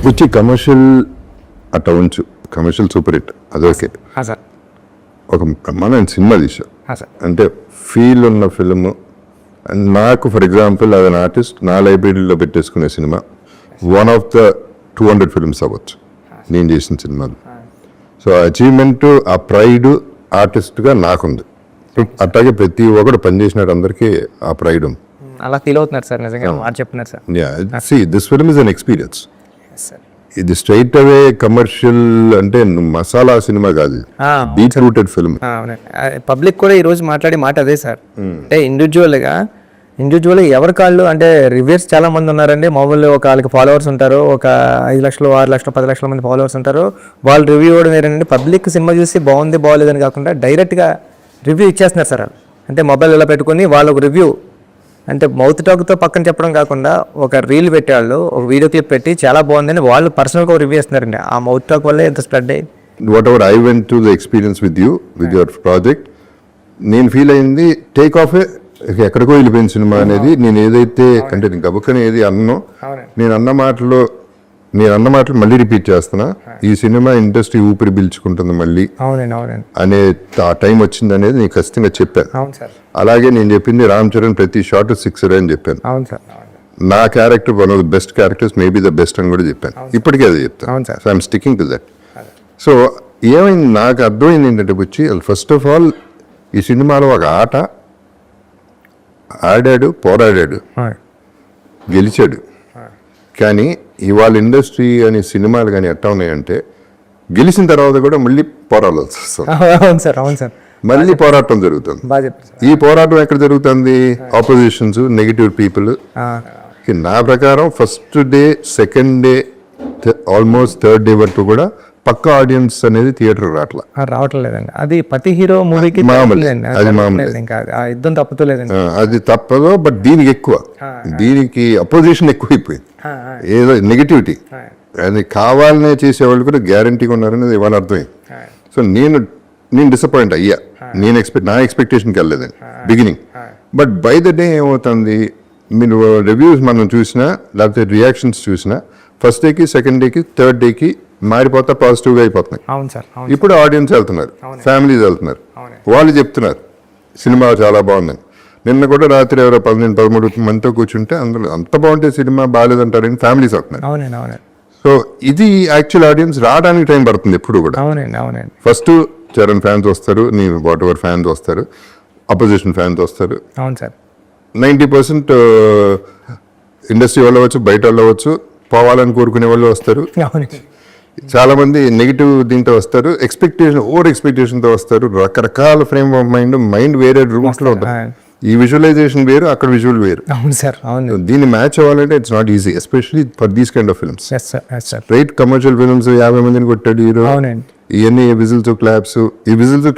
వచ్చి కమర్షియల్ అట్లా ఉంచు, కమర్షియల్ సూపర్ హిట్ అది ఓకే. సార్ ఒక బ్రహ్మాండమైన సినిమా తీసా సార్ అంటే ఫీల్ ఉన్న ఫిల్మ్. నాకు ఫర్ ఎగ్జాంపుల్ అది an ఆర్టిస్ట్ నా లైబ్రరీలో పెట్టేసుకునే సినిమా వన్ ఆఫ్ ద 200 ఫిల్మ్స్ అవ్వచ్చు నేను చేసిన సినిమాలు. సో అచీవ్మెంట్, ఆ ప్రైడ్ ఆర్టిస్ట్గా నాకుంది. అట్లాగే ప్రతి ఒక్కడు పనిచేసినాడు, అందరికీ ఆ ప్రైడ్ ఉంది. అలా ఫీల్ అవుతున్నారు సార్, నిజంగా మాట చెప్తున్నారు sir. This film is an experience. Sir ఇది స్ట్రైట్ అవే కమర్షియల్ అంటే మసాలా సినిమా కాదు, డీప్ రూటెడ్ ఫిల్మ్. పబ్లిక్ కూడా ఈ రోజు మాట్లాడే మాట అదే సార్. అంటే ఇండివిజువల్గా ఎవరి కాళ్ళు అంటే రివ్యూస్ చాలా మంది ఉన్నారండి. మామూలు ఒక వాళ్ళకి ఫాలోవర్స్ ఉంటారు, ఒక 5 లక్షలు 6 లక్షలు 10 లక్షల మంది ఫాలోవర్స్ ఉంటారు. వాళ్ళు రివ్యూ ఇవ్వడం వేరేనండి. పబ్లిక్ సినిమా చూసి బాగుంది బాగోలేదని కాకుండా డైరెక్ట్గా రివ్యూ ఇచ్చేస్తున్నారు సార్. అంటే మొబైల్ ఇలా పెట్టుకుని వాళ్ళకు రివ్యూ అంటే మౌత్ టాక్తో పక్కన చెప్పడం కాకుండా ఒక రీల్ పెట్టేవాళ్ళు ఒక వీడియో క్లిప్ పెట్టి చాలా బాగుందని వాళ్ళు పర్సనల్గా ఒక రివ్యూ ఇస్తున్నారండి. ఆ మౌత్ టాక్ వల్లే ఎంత స్ప్రెడ్ అయ్యి what ever I went to the experience with you with your project, నేను ఫీల్ అయింది టేక్ ఆఫ్ ఎక్కడికో వెళ్ళిపోయిన సినిమా అనేది. నేను ఏదైతే అంటే నేను గబుక్కని ఏది అన్నో, నేను అన్న మాటలు మళ్ళీ రిపీట్ చేస్తున్నా. ఈ సినిమా ఇండస్ట్రీ ఊపిరి పీల్చుకుంటుంది మళ్ళీ అనే ఆ టైం వచ్చింది అనేది నేను ఖచ్చితంగా చెప్పాను. అలాగే నేను చెప్పింది రామ్ చరణ్ ప్రతి షాట్ 6 అని చెప్పాను. నా character one of the best characters, maybe the best అని కూడా చెప్పాను. ఇప్పటికే అది చెప్తాను. So I'm sticking to that. So ఏమైంది నాకు అర్థమైంది ఏంటంటే వచ్చి ఫస్ట్ ఆఫ్ ఆల్ ఈ సినిమాలో ఒక ఆట ఆడాడు, పోరాడాడు, గెలిచాడు. కానీ ఇవాళ ఇండస్ట్రీ అనే సినిమాలు కానీ ఎట్లా ఉన్నాయంటే గెలిచిన తర్వాత కూడా మళ్ళీ పోరాడాల్సి వస్తుంది. మళ్ళీ పోరాటం జరుగుతుంది. ఈ పోరాటం ఎక్కడ జరుగుతుంది? Opposition's, negative people. నా ప్రకారం first day, second day, almost third day వరకు కూడా పక్క ఆడియన్స్ అనేది థియేటర్ రావట్లేదండి. అది ప్రతి హీరో మూవీకి అది మామూలు, యుద్ధం తప్పుతలేదండి. అది తప్పదు. బట్ దీనికి ఎక్కువ, దీనికి అపోజిషన్ ఎక్కువైపోయింది. ఏదో నెగిటివిటీ అది కావాలనే చేసేవాళ్ళు కూడా గ్యారంటీగా ఉన్నారనేది ఇవాళ అర్థమైంది. సో నేను డిసప్పాయింట్ అయ్యా. నా ఎక్స్పెక్టేషన్కి వెళ్ళలేదండి beginning. But by the day ఏమవుతుంది, మీరు రివ్యూస్ మనం చూసినా లేకపోతే రియాక్షన్స్ చూసినా ఫస్ట్ డేకి, సెకండ్ డేకి, థర్డ్ డేకి మారిపోతా పాజిటివ్గా అయిపోతున్నాయి. ఇప్పుడు ఆడియన్స్ వెళ్తున్నారు, ఫ్యామిలీస్ వెళ్తున్నారు, వాళ్ళు చెప్తున్నారు సినిమా చాలా బాగుందని. నిన్న కూడా రాత్రి ఎవరో 12-13 మందితో కూర్చుంటే అందులో అంత బాగుంటే సినిమా బాగాలేదంటారని ఫ్యామిలీస్ వస్తున్నారు. సో ఇది యాక్చువల్ ఆడియన్స్ రావడానికి టైం పడుతుంది ఎప్పుడు కూడా. ఫస్ట్ చరణ్ ఫ్యాన్స్ వస్తారు, నీ వాట్ ఎవర్ ఫ్యాన్స్ వస్తారు, అపోజిషన్ ఫ్యాన్స్ వస్తారు. 90% ఇండస్ట్రీ వాళ్ళు అవ్వచ్చు, బయట వాళ్ళు అవ్వచ్చు, పోవాలని కోరుకునే వాళ్ళు వస్తారు. చాలా మంది నెగిటివ్ దీంతో వస్తారు, ఓవర్ ఎక్స్పెక్టేషన్తో వస్తారు. రకరకాల ఫ్రేమ్ ఆఫ్ మైండ్ వేరే రూమ్స్ లో ఉంటారు. ఈ విజువలైజేషన్ వేరు, అక్కడ విజువల్ వేరు. దీన్ని మ్యాచ్ అవ్వాలంటే it's not easy, especially for these kind of films. Right, commercial films 50 మందిని కొట్టాడు హీరో, ఇవన్నీ విజిల్స్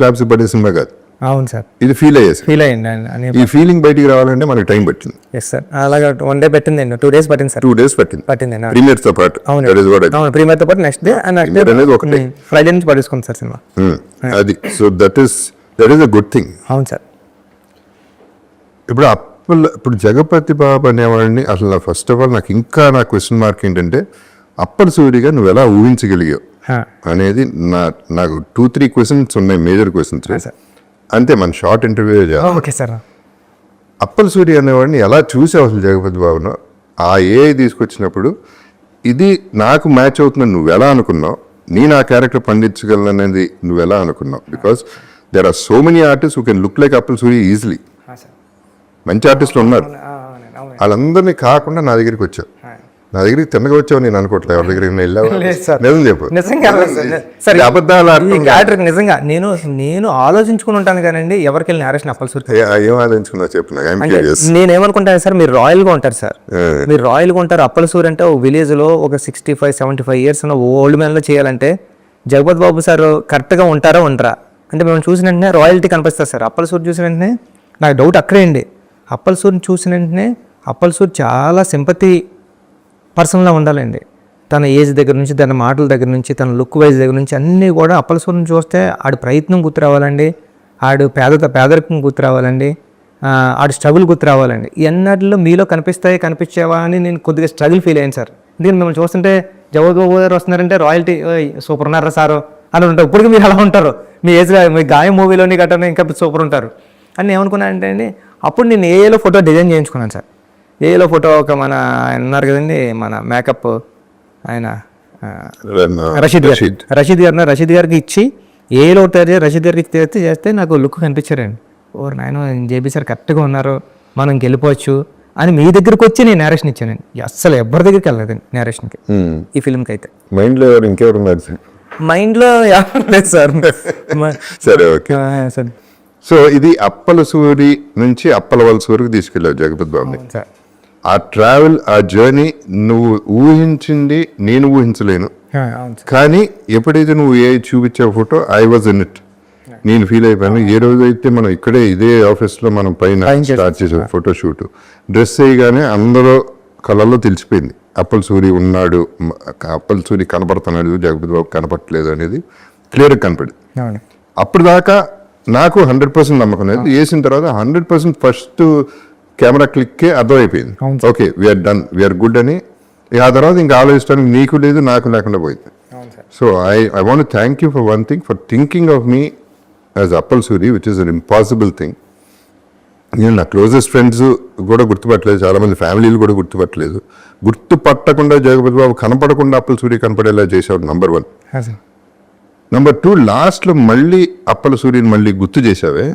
క్లాప్స్ పడే సినిమా కాదు. అవును సార్, ఇది ఫీల్ అయ్యింది. ఈ ఫీలింగ్ బయటికి రావాలంటే మనకి టైం పట్టింది. అలాగా 1 డే పెట్టింది, 2 days పట్టింది సార్. 2 days పట్టింది ప్రీమియర్ తో పాటు. ప్రీమియర్ తో పాటు నెక్స్ట్ డే అనేది ఒకటి ఫ్రైడే నుంచి పడేసుకుంది సార్ సినిమా. అది so that is a good thing. అవును సార్. ఇప్పుడు జగపతి బాబు అనేవాడిని అసలు ఫస్ట్ ఆఫ్ ఆల్ నా క్వశ్చన్ మార్క్ ఏంటంటే అప్పర్ సూరిగా నువ్వు ఎలా ఊహించగలిగావు అనేది నాకు 2-3 క్వశ్చన్స్ ఉన్నాయి, మేజర్ క్వశ్చన్స్. అంతే, మన షార్ట్ ఇంటర్వ్యూ చేయాలి. అప్పల్ సూరి అనేవాడిని ఎలా చూసావు అసలు జగపతి బాబును? ఆ తీసుకొచ్చినప్పుడు ఇది నాకు మ్యాచ్ అవుతుందని నువ్వు ఎలా అనుకున్నావు? నేను ఆ క్యారెక్టర్ పండించగలను అనేది నువ్వు ఎలా అనుకున్నావు? Because there are so many artist who can look like Appal Suri easily. మంచి ఆర్టిస్టులు ఉన్నారు, వాళ్ళందరినీ కాకుండా నా దగ్గరికి వచ్చావు. నా దగ్గరికి తిన్నగా వచ్చావు నేను అనుకోవట్లేదు. ఎవరి దగ్గరికి నిజం చెప్పు. నిజంగా నేను ఆలోచించుకుని ఉంటాను కానండి ఎవరికి వెళ్ళి నేరేషన్ అప్పల్ సూరి ఏం ఆలోచించుకున్నా చెప్పు. నేనేమనుకుంటాను సార్, మీరు రాయల్ గా ఉంటారు సార్, మీరు రాయల్ గా ఉంటారు. అప్పల్ సూరి అంటే ఒక విలేజ్ లో ఒక 65-75 years ఉన్న ఓల్డ్ మ్యాన్ లో చేయాలంటే జగపతి బాబు సార్ కరెక్ట్ గా ఉంటారా ఉండరా అంటే మేము చూసిన వెంటనే రాయల్టీ కనిపిస్తారు సార్. అప్పల్ సూరి చూసిన వెంటనే నాకు డౌట్ అక్కడే అండి. అప్పల్ సూరిని చూసిన వెంటనే అప్పల్ సూరి చాలా సింపతి పర్సన్లా ఉండాలండి. తన ఏజ్ దగ్గర నుంచి, తన మాటల దగ్గర నుంచి, తన లుక్ వైజ్ దగ్గర నుంచి అన్నీ కూడా అప్పల్ సూరిని చూస్తే ఆడి ప్రయత్నం గుర్తు రావాలండి, ఆడు పేదరికం గుర్తు రావాలండి, ఆడు స్ట్రగుల్ గుర్తు రావాలండి. ఎన్నట్లో మీలో కనిపించేవా అని నేను కొద్దిగా స్ట్రగుల్ ఫీల్ అయ్యాను సార్. ఎందుకంటే మిమ్మల్ని చూస్తుంటే జగపతి బాబు గారు వస్తున్నారంటే రాయల్టీ సూపర్ ఉన్నారా సారు అని ఉంటారు. ఇప్పటికీ మీరు అలా ఉంటారు, మీ ఏజ్లో మీ గాయం మూవీలోని గట్రా ఇంకా సూపర్ ఉంటారు అని ఏమనుకున్నానంటే అండి, అప్పుడు నేను ఏఏలో ఫోటో డిజైన్ చేయించుకున్నాను సార్. ఏఏలో ఫోటో ఒక మన ఆయన ఉన్నారు కదండి, మన మేకప్ ఆయన రషీద్ గారికి ఇచ్చి ఏలో రషీద్ గారికి చేస్తే నాకు లుక్ కనిపించారండి. ఓ నాయన జేబీ సార్ కరెక్ట్గా ఉన్నారు, మనం గెలిపోవచ్చు అని మీ దగ్గరికి వచ్చి నేను నేరేషన్ ఇచ్చానండి. అస్సలు ఎవరి దగ్గరికి వెళ్ళలేదండి నేరేషన్కి, ఈ ఫిల్మ్కి అయితే. మైండ్లో ఇంకెవరు ఉన్నారు సార్? మైండ్లో ఎవరు లేదు సార్. సరే, ఓకే సార్. సో ఇది అప్పల సూరి నుంచి అప్పల వలస వరకు తీసుకెళ్ళావు జగపతి బాబుని. సార్ ఆ ట్రావెల్, ఆ జర్నీ నువ్వు ఊహించింది నేను ఊహించలేను. కానీ ఎప్పుడైతే నువ్వు ఏ చూపించావు photo, I was in it, నేను ఫీల్ అయిపోయాను. ఏ రోజు అయితే మనం ఇక్కడే ఇదే ఆఫీస్లో మనం పైన స్టార్ట్ చేసాం ఫోటో షూట్, డ్రెస్ వేయగానే అందరూ కళ్ళల్లో తెలిసిపోయింది అప్పల సూరి ఉన్నాడు, అప్పల సూరి కనపడుతున్నాడు, జగపతి బాబు కనపడట్లేదు అనేది క్లియర్గా కనపడింది. అప్పుడు దాకా నాకు 100% నమ్మకం లేదు. వేసిన తర్వాత 100% ఫస్ట్ కెమెరా క్లిక్కే అర్థమైపోయింది, okay we're done, we're good అని. ఆ తర్వాత ఇంకా ఆలోచించడానికి నీకు లేదు, నాకు లేకుండా పోయింది. So I want thank you for one thing, for thinking of me as Appal Suri, which is an impossible thing. నేను నా క్లోజెస్ట్ ఫ్రెండ్స్ కూడా గుర్తుపట్టలేదు, చాలామంది ఫ్యామిలీలు కూడా గుర్తుపట్టలేదు. గుర్తుపట్టకుండా జగపతి బాబు కనపడకుండా అప్పల్ సూరి కనపడేలా చేశాడు, నంబర్ 1. నంబర్ 2, లాస్ట్లో మళ్ళీ అప్పల సూరిని మళ్ళీ గుర్తు చేసావే,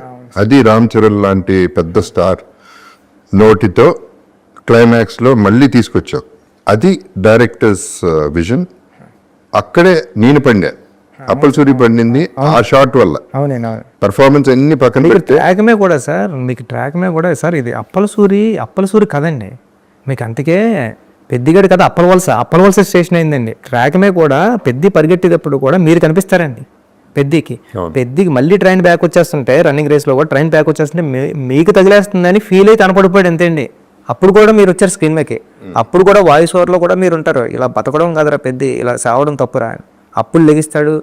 అది రామ్ చరణ్ లాంటి పెద్ద స్టార్ నోటితో క్లైమాక్స్లో మళ్ళీ తీసుకొచ్చావు. అది డైరెక్టర్స్ విజన్. అక్కడే నేను పండా, అప్పల సూరి పండింది ఆ షాట్ వల్ల. పర్ఫార్మెన్స్ అన్ని పక్కన పెడితే ట్రాక్మే కూడా సార్, మీకు ట్రాక్మే కూడా సార్ ఇది అప్పల సూరి కదండి మీకు. అందుకే పెద్దిగడి కథ అప్పల వలస స్టేషన్ అయిందండి. ట్రాక్మే కూడా పెద్ది పరిగెట్టేటప్పుడు కూడా మీరు కనిపిస్తారండి పెద్దికి మళ్ళీ ట్రైన్ బ్యాక్ వచ్చేస్తుంటే, రన్నింగ్ రేస్లో కూడా ట్రైన్ బ్యాక్ వచ్చేస్తుంటే మీకు తగిలేస్తుందని ఫీల్ అయితే కనపడిపోయాడు అంతే అండి. అప్పుడు కూడా మీరు వచ్చారు స్క్రీన్ మీదకి, అప్పుడు కూడా వాయిస్ ఓవర్లో కూడా మీరు ఉంటారు, ఇలా బతకడం కదరా పెద్ది, ఇలా సావడం తప్పురా అని. అప్పుడు లెగిస్తాడు,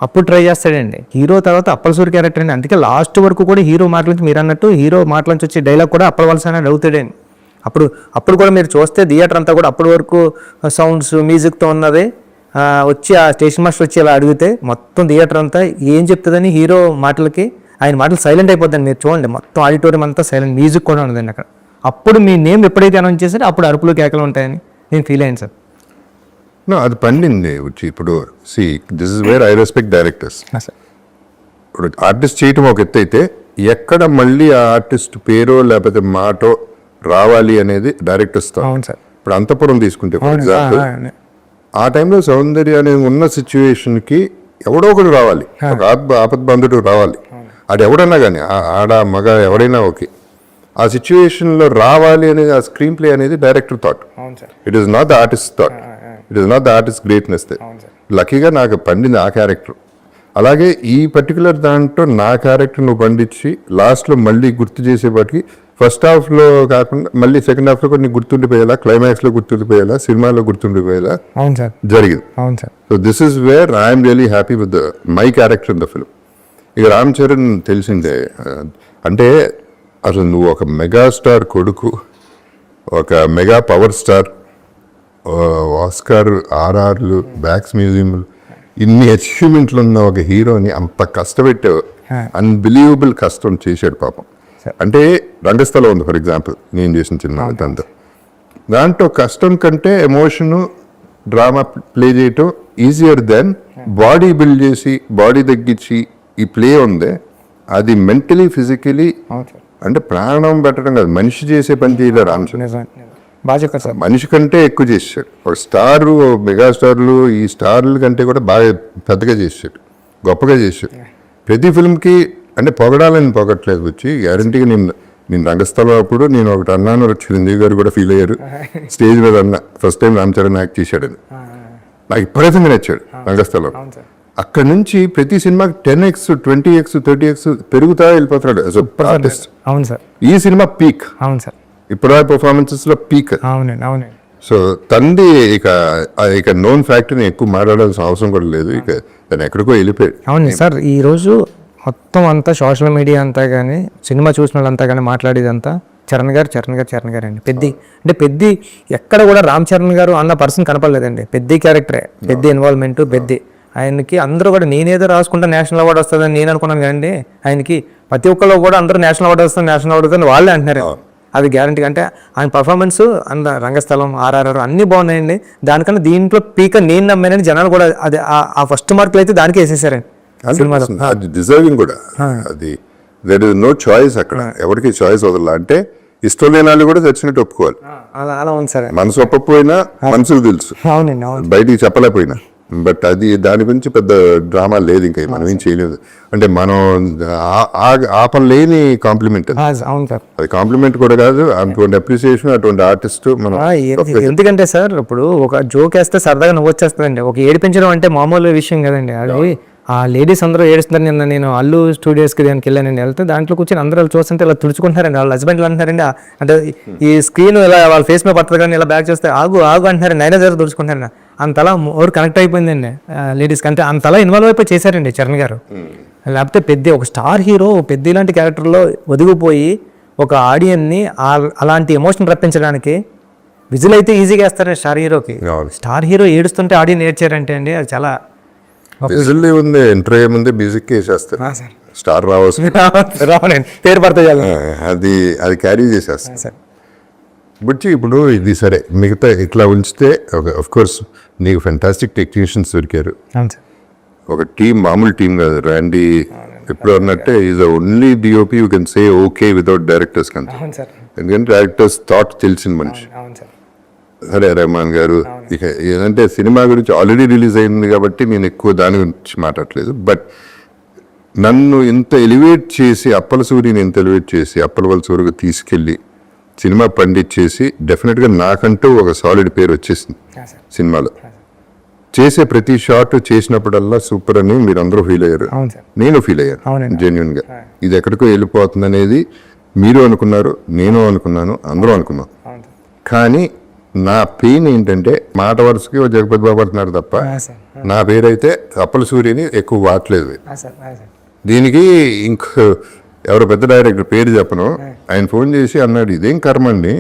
అప్పుడు ట్రై చేస్తాడండి. హీరో తర్వాత అప్పల సూరి క్యారెక్టర్ అండి. అందుకే లాస్ట్ వరకు కూడా హీరో మాటల నుంచి, మీరు అన్నట్టు హీరో మాటల నుంచి వచ్చే డైలాగ్ కూడా అప్పల వలస అనేది అవుతాడండి. అప్పుడు కూడా మీరు చూస్తే థియేటర్ అంతా కూడా అప్పటి వరకు సౌండ్స్ మ్యూజిక్తో ఉన్నది. వచ్చి ఆ స్టేషన్ మాస్టర్ వచ్చి ఇలా అడిగితే మొత్తం థియేటర్ అంతా ఏం చెప్తుందని హీరో మాటలకి ఆయన మాటలు సైలెంట్ అయిపోద్దండి. మీరు చూడండి మొత్తం ఆడిటోరియం అంతా సైలెంట్, మ్యూజిక్ కూడా ఉండదండి అక్కడ. అప్పుడు మీ నేమ్ ఎప్పుడైతే అనౌన్స్ చేశారో అప్పుడు అరుపులు కేకలు ఉంటాయని నేను ఫీల్ అయ్యాను సార్. అది పండింది వచ్చి. ఇప్పుడు this is where I respect directors. ఇప్పుడు ఆర్టిస్ట్ చేయటం ఒక ఎత్తు అయితే, ఎక్కడ మళ్ళీ ఆ ఆర్టిస్ట్ పేరో లేకపోతే మాటో రావాలి అనేది డైరెక్టర్స్. ఇప్పుడు అంతపురం తీసుకుంటే ఫర్ ఎగ్జాంపుల్, ఆ టైంలో సౌందర్య అనేది ఉన్న సిచ్యువేషన్కి ఎవడో ఒకడు రావాలి, ఒక ఆపద్బంధుడు రావాలి. అది ఎవడన్నా కానీ ఆడ మగ ఎవడైనా ఓకే, ఆ సిచ్యువేషన్లో రావాలి అనేది ఆ స్క్రీన్ ప్లే అనేది director thought. It is not the artist thought, it is not the artist greatness. లక్కీగా నాకు పండింది ఆ క్యారెక్టర్. అలాగే ఈ పర్టికులర్ దాంట్లో నా క్యారెక్టర్ నువ్వు పండించి లాస్ట్లో మళ్ళీ గుర్తు చేసేపాటికి, ఫస్ట్ హాఫ్లో కాకుండా మళ్ళీ సెకండ్ హాఫ్లో కొన్ని గుర్తుండిపోయేలా, క్లైమాక్స్లో గుర్తుండిపోయేలా, సినిమాలో గుర్తుండిపోయేలా జరిగింది. So this is where I'm really happy with my character in the film. ఇక రామ్ చరణ్ తెలిసిందే, అంటే అసలు నువ్వు ఒక మెగాస్టార్ కొడుకు, ఒక మెగా పవర్ స్టార్, ఆస్కార్, ఆర్ఆర్లు, బ్యాక్స్ మ్యూజియంలు, ఇన్ని అచీవ్మెంట్లు ఉన్న ఒక హీరోని అంత కష్టపెట్టావు. అన్బిలీవబుల్ కష్టం చేశాడు పాపం. అంటే రంగస్థలం ఉంది ఫర్ ఎగ్జాంపుల్, నేను చేసిన సినిమా దాంట్లో కష్టం కంటే ఎమోషను, డ్రామా ప్లే చేయటం ఈజియర్ దెన్ బాడీ బిల్డ్ చేసి, బాడీ తగ్గించి ఈ ప్లే ఉంది. అది మెంటలీ ఫిజికలీ అంటే ప్రాణం పెట్టడం కాదు, మనిషి చేసే పని చేయలేరు రామ్ చరణ్. మనిషి కంటే ఎక్కువ చేశాడు. ఒక స్టారు, మెగాస్టార్లు, ఈ స్టార్ల కంటే కూడా బాగా పెద్దగా చేశాడు, గొప్పగా చేశాడు. ప్రతి ఫిల్మ్కి అంటే పొగడాలని పొగట్లేదు వచ్చి, గ్యారంటీగా నేను రంగస్థలం అప్పుడు నేను ఒకటి అన్నాను, చిరంజీవి గారు కూడా ఫీల్ అయ్యారు. స్టేజ్ మీద అన్న first time Ram Charan act చేశాడని నాకు విపరీతంగా నచ్చాడు రంగస్థలం. అక్కడ నుంచి ప్రతి సినిమాకి 10x 20x 30x పెరుగుతా వెళ్ళిపోతున్నాడు యాజ్ అ ఆర్టిస్ట్. ఈ సినిమా పీక్, ఇప్పుడు పర్ఫార్మెన్సెస్ లో పీక్. సో తంది ఇక నోన్ ఫ్యాక్టరీని ఎక్కువ మాట్లాడాల్సిన అవసరం కూడా లేదు, ఇక తను ఎక్కడికో వెళ్ళిపోయాడు. అవును సార్, ఈ రోజు మొత్తం అంతా సోషల్ మీడియా అంతా కానీ, సినిమా చూసిన వాళ్ళంతా కానీ మాట్లాడేదంతా చరణ్ గారు అండి. పెద్ది అంటే పెద్ది ఎక్కడ కూడా రామ్ చరణ్ గారు అన్న పర్సన్ కనపడలేదండి. పెద్ది క్యారెక్టరే, పెద్ది ఇన్వాల్వ్మెంట్, పెద్ది ఆయనకి అందరూ కూడా నేనేదో రాసుకుంటా నేషనల్ అవార్డు వస్తుందని నేను అనుకున్నాను కదండి. ఆయనకి ప్రతి ఒక్కళ్ళు కూడా అందరూ నేషనల్ అవార్డు వస్తుంది వాళ్ళే అంటున్నారు. అది గ్యారంటీ. అంటే ఆయన పర్ఫార్మెన్స్ అంత రంగస్థలం, ఆర్ఆర్ఆర్ అన్నీ బాగున్నాయండి. దానికన్నా దీంట్లో పీక నేను నమ్మానని జనాలు కూడా అది ఆ ఫస్ట్ మార్కులు అయితే దానికే వేసేసారండి సినిమాలో. అది డిజర్వింగ్ కూడా. అది దేర్ ఇస్ నో చాయిస్ అక్కడ, ఎవరికి చాయిస్ వదల. అంటే ఇష్టం లేని వాళ్ళు కూడా చచ్చినట్టు ఒప్పుకోవాలి. అలా ఉంది సార్. మనసు ఒప్పకపోయినా మనసుకు తెలుసు, అవునండి, అవును. బయటికి చెప్పలేకపోయినా. బట్ అది దాని గురించి పెద్ద డ్రామా లేదు, ఇంకా మనం ఏం చేయలేదు. అంటే మనం ఆపలేని కాంప్లిమెంట్. అవును సార్. అది కాంప్లిమెంట్ కూడా కాదు, అటువంటి అప్రిసియేషన్, అటువంటి ఆర్టిస్ట్ మనం. ఎందుకంటే సార్ ఇప్పుడు ఒక జోక్ వేస్తే సరదాగా నవ్వు వచ్చేస్తుందండి. ఒక ఏడిపించడం అంటే మామూలు విషయం కదండి. అది ఆ లేడీస్ అందరూ ఏడుస్తున్నారు. నిన్న నేను అల్లు స్టూడియోస్కి దానికి వెళ్ళానండి. వెళ్తే దాంట్లో కూర్చొని అందరూ చూస్తుంటే ఇలా తుడుచుకుంటారండి. వాళ్ళ హస్బెండ్లు అంటున్నారండి, అంటే ఈ స్క్రీన్ ఇలా వాళ్ళ ఫేస్ మీద పడుతుంది కానీ ఇలా బ్యాక్ చేస్తే ఆగు అంటున్నారండి. అయినా జర తుడుచుకుంటారండి. అంతలా ఓవర్ కనెక్ట్ అయిపోయిందండి లేడీస్కి. అంటే అంతలా ఇన్వాల్వ్ అయిపోయి చేశారండి చరణ్ గారు. లేకపోతే ఒక స్టార్ హీరో పెద్ద ఇలాంటి క్యారెక్టర్లో ఒదిగిపోయి ఒక ఆడియన్ని అలాంటి ఎమోషన్ రప్పించడానికి విజిల్ అయితే ఈజీగా వేస్తారండి స్టార్ హీరోకి. స్టార్ హీరో ఏడుస్తుంటే ఆడియన్ ఏడ్చారంటే అండి అది చాలా విజిల్ ఉంది. ఎంటర్ అయ్యే ముందే మ్యూజిక్ వేసేస్తారు, స్టార్ రావాల్సింది, పేరు పడితే అది క్యారీ చేసేస్తారు. బట్ ఇప్పుడు ఇది సరే, మిగతా ఇట్లా ఉంచితే ఆఫ్ కోర్స్ నీకు ఫెంటాస్టిక్ టెక్నీషియన్స్ దొరికారు. ఒక టీం, మామూలు టీం కాదు. ర్యాండీ ఎప్పుడు అన్నట్టే is only DOP you can say okay without directors కంటే. ఎందుకంటే డైరెక్టర్స్ థాట్ తెలిసిన మనిషి. సరే రెహమాన్ గారు. ఇక ఏదంటే సినిమా గురించి ఆల్రెడీ రిలీజ్ అయింది కాబట్టి నేను ఎక్కువ దాని గురించి మాట్లాడలేదు. బట్ నన్ను ఇంత ఎలివేట్ చేసి, అప్పల సూరిని ఇంత ఎలివేట్ చేసి అప్పలవల్ సూరికి తీసుకెళ్ళి సినిమా పండించేసి డెఫినెట్గా నాకంటూ ఒక సాలిడ్ పేరు వచ్చేసింది సినిమాలో. చేసే ప్రతి షాట్ చేసినప్పుడల్లా సూపర్ అని మీరు అందరూ ఫీల్ అయ్యారు, నేను ఫీల్ అయ్యాను జెన్యున్ గా. ఇది ఎక్కడికో వెళ్ళిపోతుంది అనేది మీరు అనుకున్నారు, నేను అనుకున్నాను, అందరూ అనుకున్నాం. కానీ నా పెయిన్ ఏంటంటే మాట వరుసకి జగపతి బాబు అంటున్నారు తప్ప నా పేరైతే అప్పల సూర్యని ఎక్కువ వాడలేదు. దీనికి ఇంకో ఎవరో పెద్ద డైరెక్టర్ పేరు చెప్పను, ఆయన ఫోన్ చేసి అన్నాడు, ఇదేం కర్మ అండి,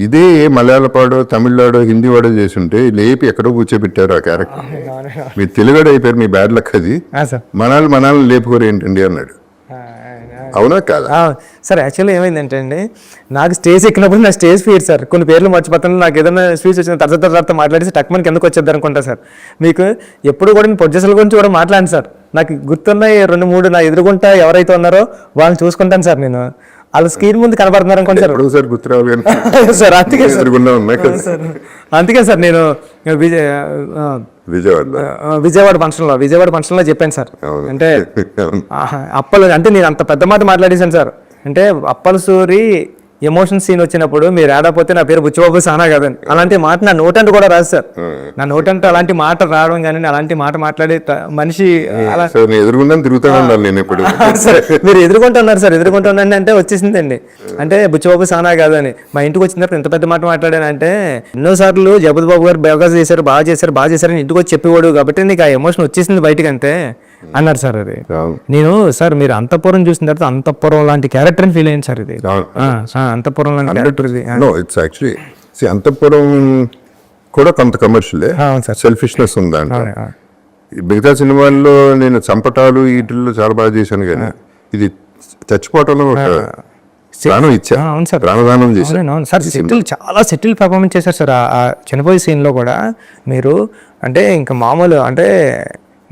ఇదే మలయాళపాడో తమిళనాడో హిందీ వాడో చేసి ఉంటే లేపి ఎక్కడో కూర్చోబెట్టారు ఆ క్యారెక్టర్. మీరు తెలుగుడు అయిపోయారు, మీ బ్యాడ్ లక్ అది, మనల్ని లేపుకోరు ఏంటండి అన్నాడు. అవునా కాదా? సార్ యాక్చువల్లీ ఏమైందంటే అండి, నాకు స్టేజ్ ఎక్కినప్పుడు నా స్టేజ్ ఫీడ్ సార్ కొన్ని పేర్లు మర్చిపోతాను. నాకు ఏదైనా స్పీచ్ వచ్చిన తర్వాత మాట్లాడేసి టక్మన్కి ఎందుకు వచ్చేద్దాం అనుకుంటా సార్. మీకు ఎప్పుడు కూడా నేను ప్రొడ్యూసర్ల గురించి కూడా మాట్లాడాను సార్. నాకు గుర్తున్నాయి 2-3 నా ఎదురుగుంటా ఎవరైతే ఉన్నారో వాళ్ళని చూసుకుంటాను సార్. నేను వాళ్ళ స్క్రీన్ ముందు కనబడుతున్నారు అనుకోండి సార్. సార్ అందుకే సార్ నేను విజయవాడ ఫంక్షన్లో చెప్పాను సార్. అంటే అంటే నేను అంత పెద్ద మాట మాట్లాడేశాను సార్. అంటే అప్పల సూరి ఎమోషన్ సీన్ వచ్చినప్పుడు మీరు ఏడాపోతే నా పేరు బుచ్చిబాబు సానా కదండి, అలాంటి మాట నా నోటంటూ కూడా రాదు సార్. నా నోటంటూ అలాంటి మాట రావడం కానీ అలాంటి మాట మాట్లాడే మనిషి మీరు ఎదుర్కొంటున్నారు సార్. ఎదుర్కొంటున్నాను అంటే వచ్చేసిందండి. అంటే బుచ్చిబాబు సానా కాదని మా ఇంటికి వచ్చిన తర్వాత ఎంత పెద్ద మాట మాట్లాడానంటే, ఎన్నోసార్లు జగపతి బాబు గారు బాగా చేశారని ఇంటికి వచ్చి చెప్పేవాడు కాబట్టి నీకు ఆ ఎమోషన్ వచ్చేసింది బయటకు అంతే అన్నారు సార్. అది నేను సార్ మీరు అంతఃపురం చూసిన తర్వాత అంతఃపురం లాంటి క్యారెక్టర్ అని ఫీల్ అయ్యింది సార్. ఇది అంతఃపురం లాంటి క్యారెక్టర్. అంతఃపురం కూడా కొంత కమర్షియల్ సెల్ఫిష్నెస్ ఉందంట. మిగతా సినిమాల్లో నేను చంపటాలు వీటిల్లో చాలా బాగా చేశాను, కానీ ఇది చచ్చిపోవటంలో ప్రాణం ఇచ్చా, ప్రాణదానం చేశాను సార్. చాలా సెటిల్ పర్ఫార్మెన్స్ చేశారు సార్ ఆ చనిపోయే సీన్లో కూడా. మీరు అంటే ఇంకా మామూలు అంటే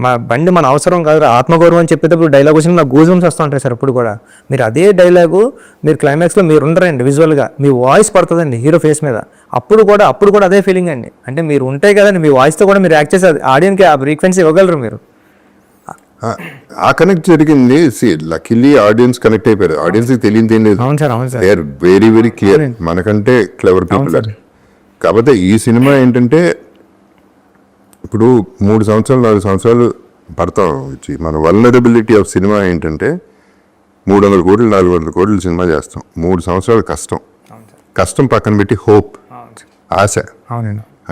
మా బండి మన అవసరం కాదు, ఆత్మగౌరవం అని చెప్పేటప్పుడు డైలాగ్ వచ్చిన నాకు గూజుమ్స్ వస్తూ ఉంటాయి సార్. ఇప్పుడు కూడా మీరు అదే డైలాగు మీరు క్లైమాక్స్లో మీరు ఉండరండి, విజువల్గా మీ వాయిస్ పడుతుందండి హీరో ఫేస్ మీద. అప్పుడు కూడా అదే ఫీలింగ్ అండి. అంటే మీరు ఉంటాయి కదండి, మీ వాయిస్తో కూడా మీరు యాక్ట్ చేసి ఆడియన్కి ఆ ఫ్రీక్వెన్సీ ఇవ్వగలరు మీరు. ఆ కనెక్ట్ జరిగింది. లక్కీలీ ఆడియన్స్ కనెక్ట్ అయిపోయారు. ఆడియన్స్ తెలియదు ఏం లేదు. అవును sir. They are very very clear, మనకంటే క్లెవర్ పీపుల్. కాకపోతే ఈ సినిమా ఏంటంటే ఇప్పుడు 3 సంవత్సరాలు 4 సంవత్సరాలు పడతాం వచ్చి మన వల్నరబిలిటీ ఆఫ్ సినిమా ఏంటంటే 300 కోట్లు 400 కోట్లు సినిమా చేస్తాం. 3 సంవత్సరాలు కష్టం పక్కన పెట్టి హోప్, ఆశ.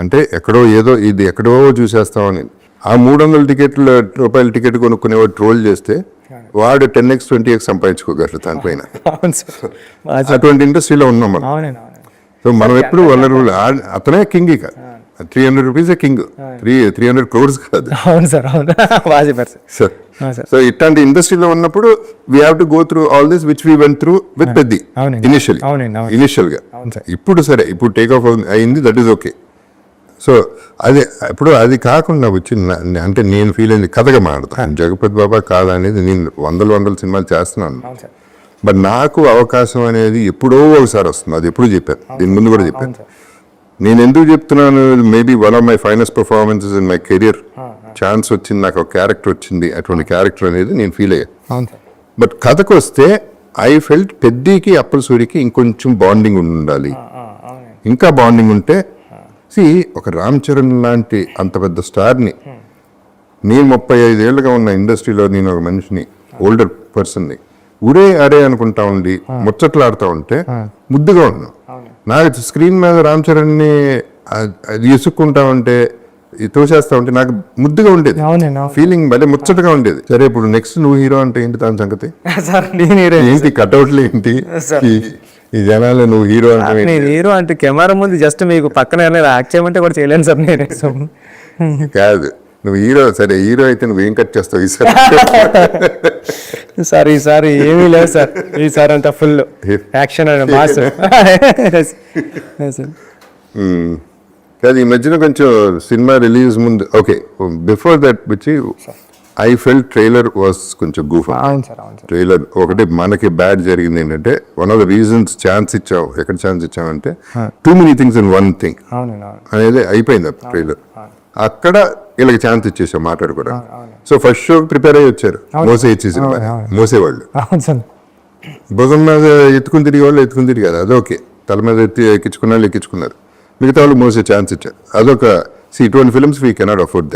అంటే ఎక్కడో ఏదో ఇది ఎక్కడో చూసేస్తామని ఆ 300 రూపాయల టికెట్ కొనుక్కునేవాడు ట్రోల్ చేస్తే వాడు 10x 20x సంపాదించుకోగలరు దానిపైన. అవును సార్. అటువంటి ఇండస్ట్రీలో ఉన్నాం మనం. అవునండి అవునండి. సో మనం ఎప్పుడు వనరులు అతనే కింగ్. ఇక 300 రూపీసే కింగ్, 300 crores కాదు. అవును సార్ అవును. బాగా చెప్పారు సార్. సార్ సో ఇట్లాంటి ఇండస్ట్రీలో ఉన్నప్పుడు we have to go through all this which we went through with Peddi అవునండి. ఇనిషియల్ అవునండి అవును. ఇనిషియల్ గా. అవును సార్. ఇప్పుడు సరే, ఇప్పుడు టేక్ ఆఫ్ అయింది, దట్ ఈస్ ఓకే. సో అదే ఇప్పుడు అది కాకుండా వచ్చి అంటే నేను ఫీల్ అయింది కథగా మాడతాను. జగపతి బాబా కాదా అనేది నేను వందల సినిమాలు చేస్తున్నాను. అవును సార్. బట్ నాకు అవకాశం అనేది ఎప్పుడో ఒకసారి వస్తుంది. అది ఎప్పుడు చెప్పాను, దీని ముందు కూడా చెప్పాను. నేను ఎందుకు చెప్తున్నాను, maybe one of my finest performances in my career. Chance వచ్చింది, నాకు ఒక క్యారెక్టర్ వచ్చింది, అటువంటి క్యారెక్టర్ అనేది నేను ఫీల్ అయ్యాను. అవును సార్. బట్ కథకు వస్తే ఐ ఫెల్ట్ పెద్దికి అప్పల సూరికి ఇంకొంచెం బాండింగ్ ఉండాలి. ఇంకా బాండింగ్ ఉంటే ఒక రామ్ చరణ్ లాంటి అంత పెద్ద స్టార్ని, నేను 35 ఏళ్ళుగా ఉన్న ఇండస్ట్రీలో నేను ఒక మనిషిని, ఓల్డర్ పర్సన్ని ఉరే అరే అనుకుంటా ఉండి ముచ్చట్లాడుతూ ఉంటే ముద్దుగా ఉన్నాను. నాకు స్క్రీన్ మీద రామ్ చరణ్ని ఇసుక్కుంటా ఉంటే, తోసేస్తా ఉంటే నాకు ముద్దుగా ఉండేది, ఫీలింగ్ భలే ముచ్చటగా ఉండేది. సరే ఇప్పుడు నెక్స్ట్ నువ్వు హీరో అంటే ఏంటి దాని సంగతి? ఏంటి కట్అవుట్లు ఏంటి, ఈ జనాలు నువ్వు హీరో అంటే? నేను హీరో అంటే కెమెరా ముందు జస్ట్ మీకు పక్కన యాక్ట్ చేయమంటే కూడా చేయలేను సార్ నేను. కాదు, నువ్వు హీరో, సరే హీరో అయితే నువ్వేం కట్ చేస్తావు ఈసారి? సార్ ఈసారి ఏమీ లేదు సార్, ఈసారి అంతా ఫుల్ యాక్షన్ అండ్ మాస్. కాదు, ఈ మధ్యన కొంచెం సినిమా రిలీజ్ ముందు, ఓకే బిఫోర్ దట్ వచ్చి ఐ ఫెల్ట్ ట్రైలర్ వాస్ కొంచెం గూఫ్. ట్రైలర్ ఒకటి మనకి బ్యాడ్ జరిగింది ఏంటంటే, one of the reasons chance ఇచ్చావు, ఎక్కడ ఛాన్స్ ఇచ్చావంటే too many things in one thing అనేది అయిపోయింది ట్రైలర్. అక్కడ వీళ్ళకి ఛాన్స్ ఇచ్చేసాం మాట్లాడుకోవడం. సో ఫస్ట్ షో ప్రిపేర్ అయ్యి వచ్చారు, మోసేవాళ్ళు భుజం మీద ఎత్తుకుని తిరిగే వాళ్ళు ఎత్తుకుని తిరిగారు, అదొకే. తల మీద ఎక్కించుకున్న వాళ్ళు ఎక్కించుకున్నారు, మిగతా వాళ్ళు మోసే ఛాన్స్ ఇచ్చారు. అదొక ఇటువంటి films we cannot afford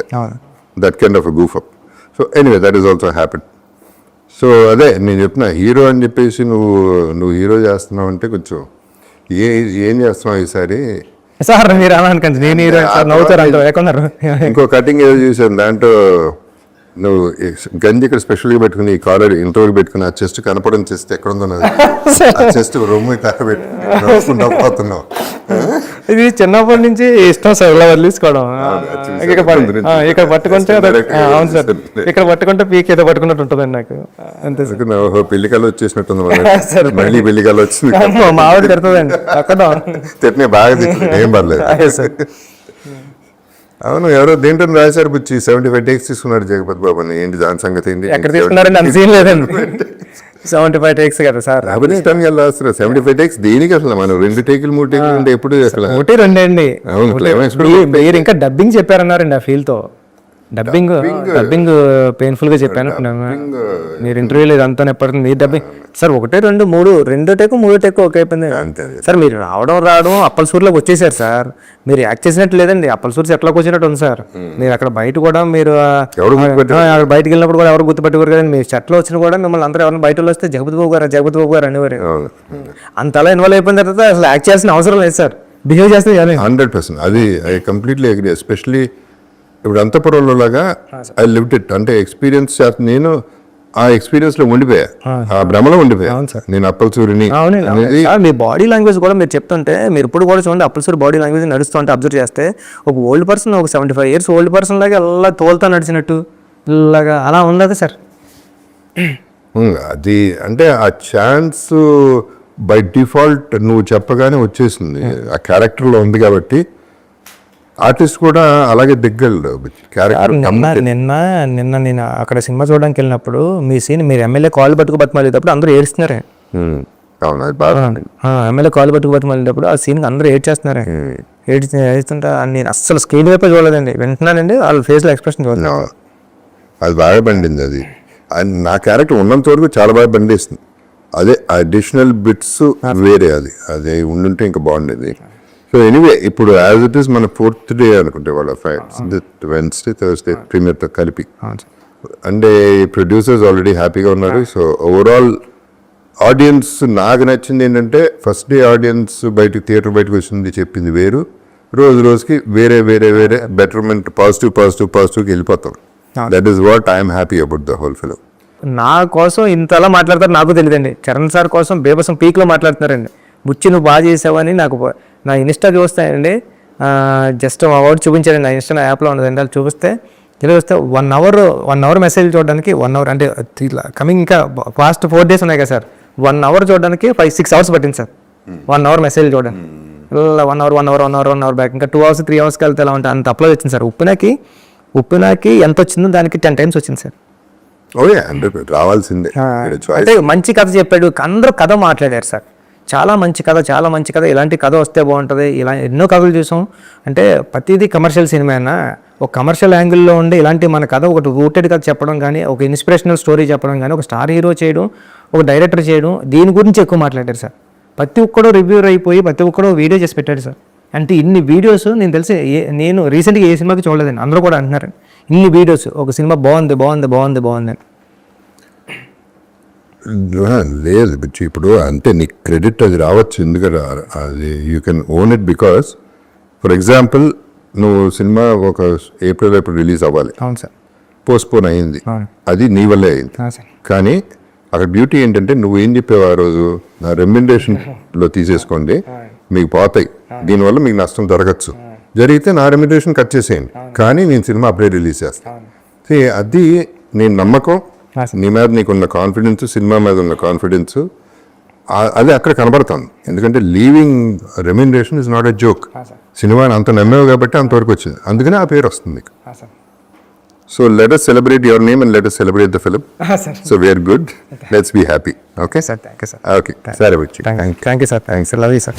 that kind of a goof up. So anyway that is also happen. So అదే నేను చెప్తున్నా, హీరో అని చెప్పేసి నువ్వు హీరో చేస్తున్నావు అంటే కొంచెం ఏం చేస్తున్నావు ఈసారి సార్? మీరు అలా అనుకోండి, నేను హీరో నవ్వుతారు. ఇంకో కటింగ్ ఏదో చూసాను, దాంట్లో నువ్వు గంజి ఇక్కడ స్పెషల్గా పెట్టుకుని ఈ కాలర్ ఇంటర్వ్యూ పెట్టుకుని ఆ చెస్ట్ కనపడని చెస్ట్ ఎక్కడ ఉందో చెస్ట్ రొమ్ము పోతున్నావు. ఇది చిన్నప్పటి నుంచి ఇష్టం సార్, ఇలా వదిలేసుకోవడం. ఇక్కడ పట్టుకుంటే అవును సార్, ఇక్కడ పట్టుకుంటే పీక్ ఏదో పట్టుకున్నట్టు ఉంటుందండి నాకు. అంతే సార్. పెళ్లికలు వచ్చేసినట్టుంది, మళ్ళీ పెళ్లికలు వచ్చింది. మా ఆవిడ తిడుతుందండి అక్కడ, తిట్టిన బాగా తిట్టిన, ఏం పర్లేదు. అవును, ఎవరో దేంట్లో రాశారు బుచ్చి 75 takes తీసుకున్నాడు జగపతి బాబు అని. ఏంటి దాని సంగతి ఏంటి? ఎక్కడ తీసుకున్నారండి? అంత సీన్ లేదండి. 75 takes కదా సార్, అభినిష్టానికి వెళ్ళాల్సిన 75 takes దేనికి? అసలు మనం 2 takes 3 takes అంటే ఎప్పుడు అసలు 1 2 అండి. మీరు ఇంకా డబ్బింగ్ చెప్పారన్నారండి ఆ ఫీల్ తో. డబ్బింగ్ పెయిన్ఫుల్ గా చెప్పాను. మీరు ఇంటర్వ్యూలో ఇదంతా పడుతుంది. మీరు డబ్బింగ్ సార్ 1 2 3 3 టేక్ ఓకే అయిపోయింది సార్. మీరు రావడం అప్పలసూరులోకి వచ్చేసారు సార్. మీరు యాక్ట్ చేసినట్టు లేదండి, అప్పలసూరు సెట్లోకి వచ్చినట్టు ఉంది సార్. మీరు అక్కడ బయట కూడా మీరు బయటకు వెళ్ళినప్పుడు కూడా ఎవరు గుర్తుపెట్టుకోరు కదండి. మీరు సెట్లో వచ్చిన కూడా మిమ్మల్ని అందరూ ఎవరైనా బయట వస్తే జగపతి బాబు గారు అనేవారు. అంతలా ఇన్వాల్వ్ అయిపోయిన తర్వాత అసలు యాక్ట్ చేయాల్సిన అవసరం లేదు సార్, బిహేవ్ చేస్తే 100%. అది ఐ కంప్లీట్లీ అగ్రీ. ఎస్పెషలీ ఇప్పుడు అంతపురంలో లాగా ఐ లివ్డ్ ఇట్. అంటే ఎక్స్పీరియన్స్ నేను ఆ ఎక్స్పీరియన్స్ లో ఉండిపోయా, ఆ భ్రమలో ఉండిపోయా నేను అప్పలసూరిని. మీ బాడీ లాంగ్వేజ్ కూడా మీరు చెప్తుంటే, మీరు ఇప్పుడు కూడా చూడండి అప్పలసూరి బాడీ లాంగ్వేజ్ నడుస్తుంటే అబ్జర్వ్ చేస్తే, ఒక ఓల్డ్ పర్సన్, ఒక 75 years ఓల్డ్ పర్సన్ లాగా అలా తోలుతా నడిచినట్టు ఇలాగా అలా ఉండదు సార్. అది అంటే ఆ ఛాన్స్ బై డిఫాల్ట్ నువ్వు చెప్పగానే వచ్చేసింది, ఆ క్యారెక్టర్లో ఉంది కాబట్టి ఆర్టిస్ట్ కూడా అలాగే దిగ్గలు క్యారెక్టర్. నిన్న నేను అక్కడ సినిమా చూడడానికి వెళ్ళినప్పుడు మీ సీన్, మీరు ఎమ్మెల్యే కాల్ పట్టుకు బతిమాలేటప్పుడు అందరూ ఏడుస్తున్నారే. ఎమ్మెల్యే కాల్ పట్టుకు బతిమాలేటప్పుడు ఆ సీన్ అందరూ ఏడ్చేస్తున్నారే. ఏడుస్తుంటా నేను అస్సలు స్క్రీన్ వైపే చూడలేదండి, వింటున్నానండి వాళ్ళ ఫేస్ లో ఎక్స్ప్రెషన్ చూడలేదు. అది బాగా బండింది. అది నా క్యారెక్టర్ ఉన్నంత వరకు చాలా బాగా బండిస్తుంది. అదే అడిషనల్ బిట్స్ వేరే, అది ఉండుంటే ఇంకా బాగుండేది. సో ఎనీవే ఇప్పుడు యాజ్ ఇట్ ఈస్ మన 4th day అనుకుంటే వాళ్ళ వెన్స్డే థర్స్డే ప్రీమియర్తో కలిపి. అంటే ప్రొడ్యూసర్స్ ఆల్రెడీ హ్యాపీగా ఉన్నారు. సో ఓవరాల్ ఆడియన్స్ నాకు నచ్చింది ఏంటంటే, ఫస్ట్ డే ఆడియన్స్ థియేటర్ బయటకు వచ్చింది చెప్పింది వేరు, రోజు రోజుకి వేరే వేరే వేరే బెటర్మెంట్ పాజిటివ్కి వెళ్ళిపోతాం. That is what I'm happy about the whole film. నా కోసం ఇంతలా మాట్లాడతారు నాకు తెలియదండి. చరణ్ సార్ కోసం బేబసం పీక్లో మాట్లాడుతున్నారండి. బుచ్చి నువ్వు బాగా చేసావని నాకు నా ఇన్స్టా చూస్తాయండి, జస్ట్ అవార్డు చూపించారండి. నా ఇన్స్టా నా యాప్లో ఉన్నదండి. అది చూపిస్తే ఇలా వస్తే 1 hour మెసేజ్ చూడడానికి 1 hour అంటే కమింగ్ ఇంకా ఫాస్ట్ 4 days ఉన్నాయి కదా సార్. 1 hour చూడడానికి 5-6 hours పట్టింది సార్. 1 hour మెసేజ్ చూడడానికి ఇలా 1 hour బ్యాక్ ఇంకా 2 hours 3 hours వెళ్తే ఎలా ఉంటుంది అంత అప్లోడ్ వచ్చింది సార్. ఉప్పినాకి ఎంత వచ్చిందో దానికి 10 times వచ్చింది సార్. రావాల్సిందే. అంటే మంచి కథ చెప్పాడు, అందరూ కథ మాట్లాడారు సార్. చాలా మంచి కథ, ఇలాంటి కథ వస్తే బాగుంటుంది. ఇలా ఎన్నో కథలు చూసాం. అంటే ప్రతిదీ కమర్షియల్ సినిమా అయినా ఒక కమర్షియల్ యాంగిల్లో ఉండి ఇలాంటి మన కథ ఒకటి రూటెడ్ కథ చెప్పడం కానీ, ఒక ఇన్స్పిరేషనల్ స్టోరీ చెప్పడం కానీ, ఒక స్టార్ హీరో చేయడం, ఒక డైరెక్టర్ చేయడం, దీని గురించి ఎక్కువ మాట్లాడారు సార్. ప్రతి ఒక్కడో రివ్యూర్ అయిపోయి ప్రతి ఒక్కడో వీడియో చేసి పెట్టాడు సార్. అంటే ఇన్ని వీడియోస్ నేను తెలిసి నేను రీసెంట్గా ఏ సినిమాకి చూడలేదండి. అందరూ కూడా అంటున్నారు ఇన్ని వీడియోస్, ఒక సినిమా బాగుంది అని. లేదు బిచ్చు, ఇప్పుడు అంటే నీకు క్రెడిట్ అది రావచ్చు. ఎందుకంటే అది you can own it because for example నువ్వు సినిమా ఒక ఏప్రిల్ రిలీజ్ అవ్వాలి. అవును సార్. పోస్ట్పోన్ అయింది, అది నీ వల్లే అయింది. కానీ అక్కడ బ్యూటీ ఏంటంటే నువ్వు ఏం చెప్పావు ఆ రోజు, నా రెమ్యునరేషన్లో తీసేసుకోండి మీకు పోతాయి, దీనివల్ల మీకు నష్టం జరగచ్చు, జరిగితే నా రెమ్యునరేషన్ కట్ చేసేయండి, కానీ నేను సినిమా అప్పుడే రిలీజ్ చేస్తాను. అది నేను నమ్మకం, నీ మీద నీకున్న కాన్ఫిడెన్స్, సినిమా మీద ఉన్న కాన్ఫిడెన్స్, అది అక్కడ కనబడుతుంది. ఎందుకంటే leaving remuneration is not a joke. సినిమాని అంత నమ్మేవు కాబట్టి అంతవరకు వచ్చింది, అందుకనే ఆ పేరు వస్తుంది నీకు. So let us celebrate your name and let us celebrate the film. So we are good. Let's be happy. Okay? Sir, thank you, sir. Okay. Sorry about you. Thank you, sir. Thanks. I love you, sir.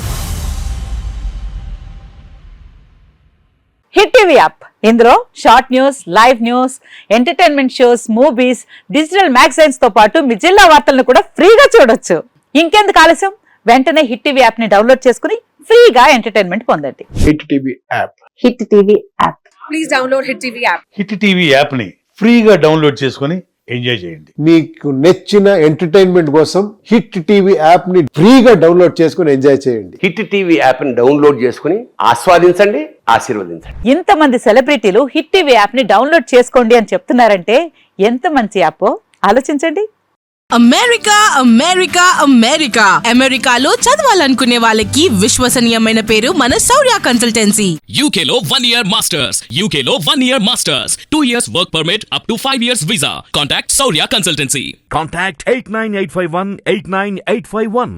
Hit TV app, ఇందులో short news, live news, entertainment shows, movies, digital magazines తో పాటు మీ జిల్లా వార్తలను కూడా ఫ్రీగా చూడొచ్చు. ఇంకెందుకు ఆలస్యం, వెంటనే హిట్ టీవీ యాప్ ని డౌన్లోడ్ చేసుకుని ఫ్రీగా ఎంటర్టైన్మెంట్ పొందండి. Hit TV app. Hit TV app. Please download hit TV app. Hit TV app ని ఫ్రీగా డౌన్లోడ్ చేసుకుని ఎంజాయ్ చేయండి. మీకు నచ్చిన ఎంటర్టైన్మెంట్ కోసం హిట్ టీవీ యాప్ ని ఫ్రీగా డౌన్లోడ్ చేసుకుని ఎంజాయ్ చేయండి. హిట్ టీవీ యాప్ ని డౌన్లోడ్ చేసుకుని ఆస్వాదించండి, ఆశీర్వదించండి. ఇంతమంది సెలబ్రిటీలు హిట్ టీవీ యాప్ ని డౌన్లోడ్ చేసుకోండి అని చెప్తున్నారంటే ఎంత మంచి యాప్ ఆలోచించండి. అమెరికాలో చదవాలనుకునే వాళ్ళకి విశ్వసనీయమైన పేరు మన శౌర్య కన్సల్టెన్సీ. UK లో 1 year masters, UK లో 1 year masters, 2 years work permit up to 5 years visa. Contact Saurya Consultancy. Contact 89851 89851.